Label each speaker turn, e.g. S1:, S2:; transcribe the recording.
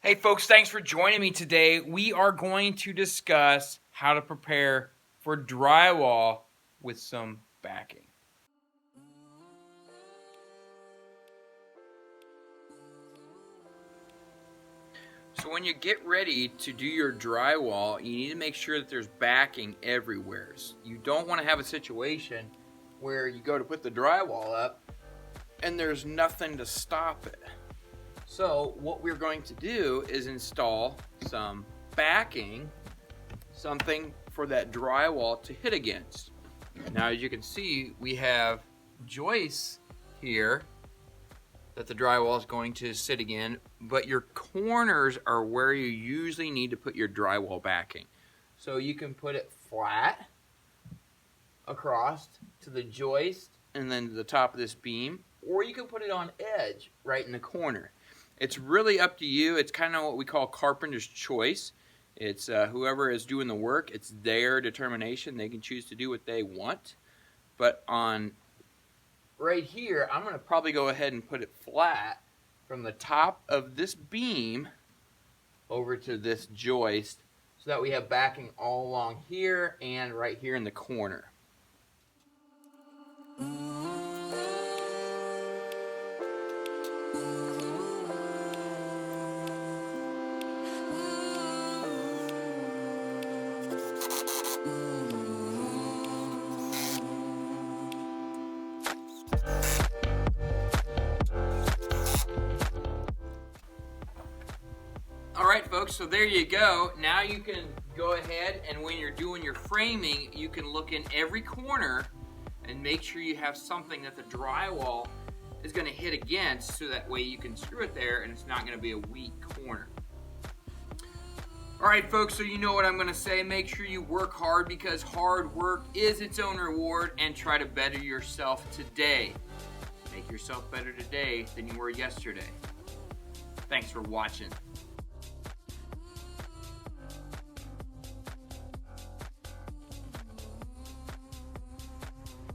S1: Hey folks, thanks for joining me today. We are going to discuss how to prepare for drywall with some backing. So when you get ready to do your drywall, you need to make sure that there's backing everywhere. You don't want to have a situation where you go to put the drywall up and there's nothing to stop it. So what we're going to do is install some backing, something for that drywall to hit against. Now, as you can see, we have joists here that the drywall is going to sit again, but your corners are where you usually need to put your drywall backing. So you can put it flat across to the joist and then to the top of this beam, or you can put it on edge right in the corner. It's really up to you. It's kind of what we call carpenter's choice. It's whoever is doing the work, it's their determination. They can choose to do what they want. But on right here, I'm going to probably go ahead and put it flat from the top of this beam over to this joist so that we have backing all along here and right here in the corner. Alright folks, so there you go. Now you can go ahead and when you're doing your framing, you can look in every corner and make sure you have something that the drywall is going to hit against so that way you can screw it there and it's not going to be a weak corner. Alright folks, so you know what I'm going to say. Make sure you work hard because hard work is its own reward, and try to better yourself today. Make yourself better today than you were yesterday. Thanks for watching.